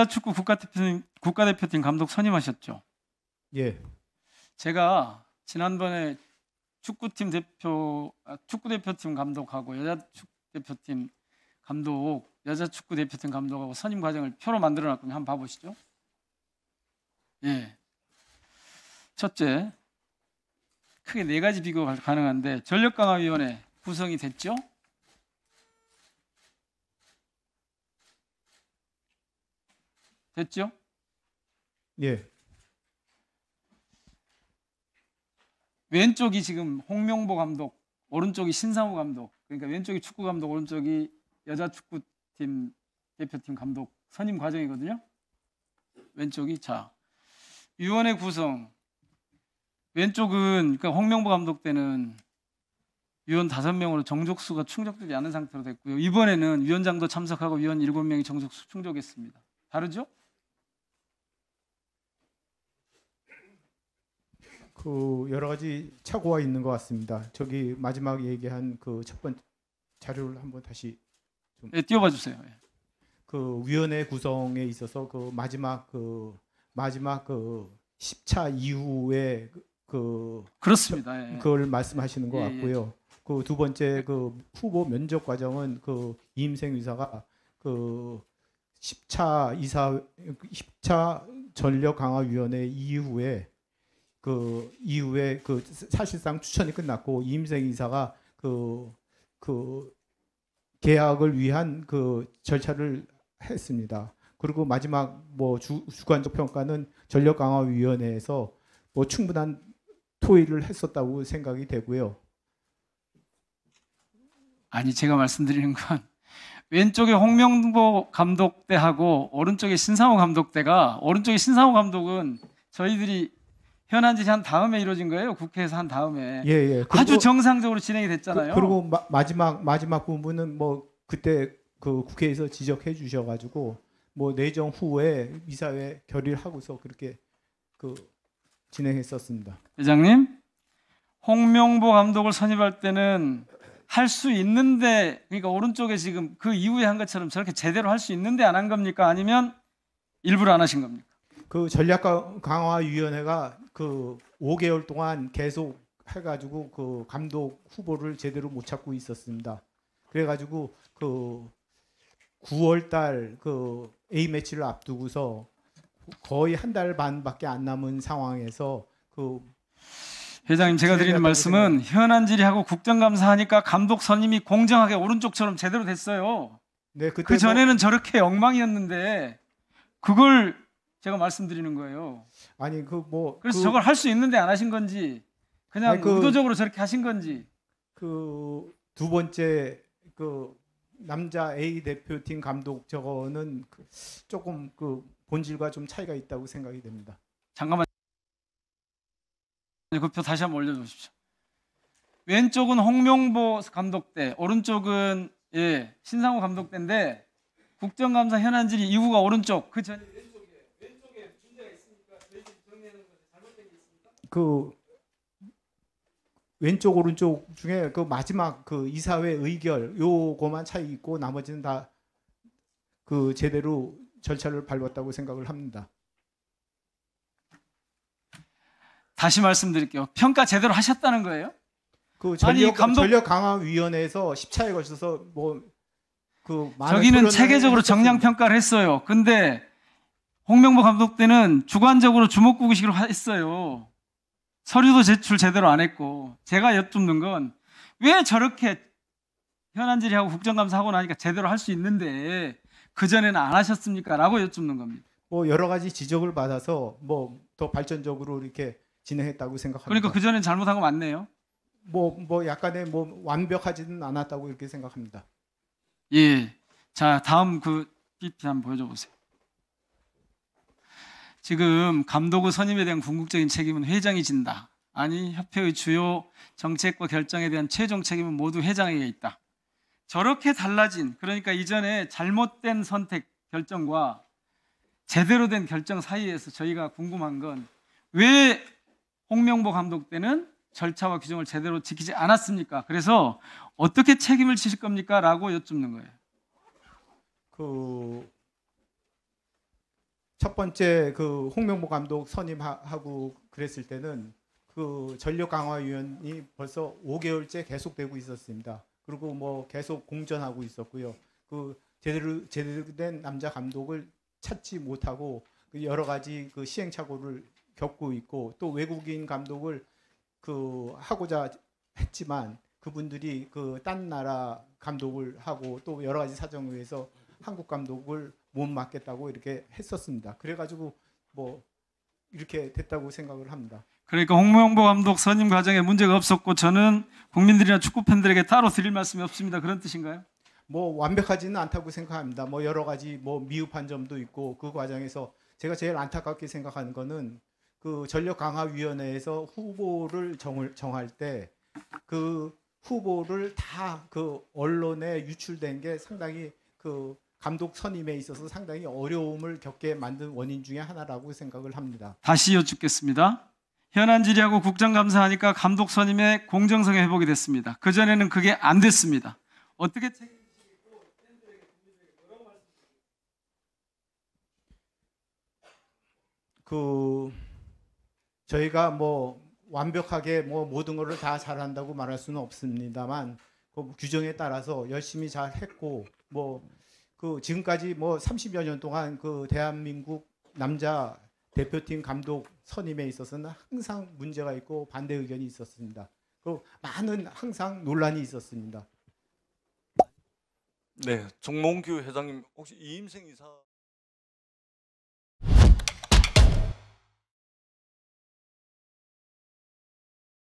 축구 국가대표팀 감독 선임하셨죠? 예. 제가 지난번에 축구 대표팀 감독하고 여자 축구 대표팀 감독하고 선임 과정을 표로 만들어 놨거든요. 한번 봐보시죠. 예. 첫째, 크게 4가지 비교가 가능한데 전력강화위원회 구성이 됐죠? 됐죠? 예. 왼쪽이 지금 홍명보 감독, 오른쪽이 신상우 감독. 그러니까 왼쪽이 축구 감독, 오른쪽이 여자 축구팀 대표팀 감독 선임 과정이거든요. 왼쪽이 자 위원회 구성. 왼쪽은 그러니까 홍명보 감독 때는 위원 5명으로 정족수가 충족되지 않은 상태로 됐고요. 이번에는 위원장도 참석하고 위원 7명이 정족수 충족했습니다. 다르죠? 그 여러 가지 착오가 있는 것 같습니다. 저기 마지막 얘기한 그 첫 번째 자료를 한번 다시 좀 네, 띄워봐 주세요. 예. 그 위원회 구성에 있어서 그 마지막 10차 이후에 그렇습니다. 예. 그걸 말씀하시는 것 예, 같고요. 그 두 번째 그 후보 면접 과정은 그 이임생 의사가 그 10차 전력 강화 위원회 이후에 사실상 추천이 끝났고 이임생 이사가 그 계약을 위한 그 절차를 했습니다. 그리고 마지막 뭐 주관적 평가는 전력 강화 위원회에서 뭐 충분한 토의를 했었다고 생각이 되고요. 아니 제가 말씀드리는 건 왼쪽에 홍명보 감독 때하고 오른쪽에 신상우 감독 때가 오른쪽에 신상우 감독은 저희들이 현안 질의 한 다음에 이루어진 거예요. 국회에서 한 다음에. 예. 아주 정상적으로 진행이 됐잖아요. 그리고 마지막 부분은 뭐 그때 그 국회에서 지적해 주셔가지고 뭐 내정 후에 이사회 결의를 하고서 그렇게 그 진행했었습니다. 회장님, 홍명보 감독을 선임할 때는 할 수 있는데, 그러니까 오른쪽에 지금 그 이후에 한 것처럼 저렇게 제대로 할 수 있는데 안 한 겁니까? 아니면 일부러 안 하신 겁니까? 그 전략 강화 위원회가 그 5개월 동안 계속 해가지고 그 감독 후보를 제대로 못 찾고 있었습니다. 그래가지고 그 9월달 그 A 매치를 앞두고서 거의 한 달 반밖에 안 남은 상황에서 그 회장님, 제가 드리는 말씀은 현안 질의하고 국정감사하니까 감독 선임이 공정하게 오른쪽처럼 제대로 됐어요. 네, 그때 그 전에는 저렇게 엉망이었는데 그걸 제가 말씀드리는 거예요. 아니 그래서 저걸 할 수 있는데 안 하신 건지 그냥 의도적으로 저렇게 하신 건지. 그 두 번째 그 남자 A 대표팀 감독 저거는 조금 그 본질과 좀 차이가 있다고 생각이 됩니다. 잠깐만, 그 표 다시 한번 올려주십시오. 왼쪽은 홍명보 감독 때, 오른쪽은 신상우 감독 때인데 국정감사 현안 질의 이후가 오른쪽, 그 전에 왼쪽에 문제가 있으니까 저희들이 정리하는 건데 잘못된 게 있습니까? 그 왼쪽 오른쪽 중에 그 마지막 그 이사회 의결 요거만 차이 있고 나머지는 다 그 제대로 절차를 밟았다고 생각을 합니다. 다시 말씀드릴게요. 평가 제대로 하셨다는 거예요? 그 전력 강화 위원회에서 10차에 걸쳐서 저기는 체계적으로 정량 평가를 했어요. 근데 홍명보 감독 때는 주관적으로 주목구구식으로 했어요. 서류도 제출 제대로 안 했고. 제가 여쭙는 건 왜 저렇게 현안 질의하고 국정감사하고 나니까 제대로 할 수 있는데 그 전에는 안 하셨습니까? 라고 여쭙는 겁니다. 뭐 여러 가지 지적을 받아서 뭐 더 발전적으로 이렇게 진행했다고 생각합니다. 그러니까 그 전에는 잘못한 거 맞네요. 뭐 약간의 뭐 완벽하지는 않았다고 이렇게 생각합니다. 예. 자, 다음 그 PPT 한번 보여줘 보세요. 지금 감독의 선임에 대한 궁극적인 책임은 회장이 진다. 아니, 협회의 주요 정책과 결정에 대한 최종 책임은 모두 회장에게 있다. 저렇게 달라진, 그러니까 이전에 잘못된 선택 결정과 제대로 된 결정 사이에서 저희가 궁금한 건 왜 홍명보 감독 때는 절차와 규정을 제대로 지키지 않았습니까? 그래서 어떻게 책임을 지실 겁니까? 라고 여쭙는 거예요. 첫 번째 그 홍명보 감독 선임하고 그랬을 때는 그 전력강화위원이 벌써 5개월째 계속되고 있었습니다. 그리고 뭐 계속 공전하고 있었고요. 그 제대로 된 남자 감독을 찾지 못하고 그 여러 가지 그 시행착오를 겪고 있고, 또 외국인 감독을 그 하고자 했지만 그분들이 그 딴 나라 감독을 하고 또 여러 가지 사정에 의해서 한국 감독을 못 맡겠다고 이렇게 했었습니다. 그래가지고 뭐 이렇게 됐다고 생각을 합니다. 그러니까 홍명보 감독 선임 과정에 문제가 없었고 저는 국민들이나 축구 팬들에게 따로 드릴 말씀이 없습니다. 그런 뜻인가요? 뭐 완벽하지는 않다고 생각합니다. 뭐 여러 가지 뭐 미흡한 점도 있고, 그 과정에서 제가 제일 안타깝게 생각하는 거는 그 전력강화위원회에서 후보를 정할 때 그 후보를 다 그 언론에 유출된 게 상당히 그 감독 선임에 있어서 상당히 어려움을 겪게 만든 원인 중에 하나라고 생각을 합니다. 다시 여쭙겠습니다. 현안 질의하고 국정감사하니까 감독 선임의 공정성이 회복이 됐습니다. 그전에는 그게 안 됐습니다. 어떻게 그 저희가 뭐 완벽하게 뭐 모든 것을 다 잘한다고 말할 수는 없습니다만, 그 규정에 따라서 열심히 잘 했고, 뭐 그 지금까지 뭐 30여 년 동안 그 대한민국 남자 대표팀 감독 선임에 있어서는 항상 문제가 있고 반대 의견이 있었습니다. 그 많은 항상 논란이 있었습니다. 네, 정몽규 회장님 혹시 이임생 이사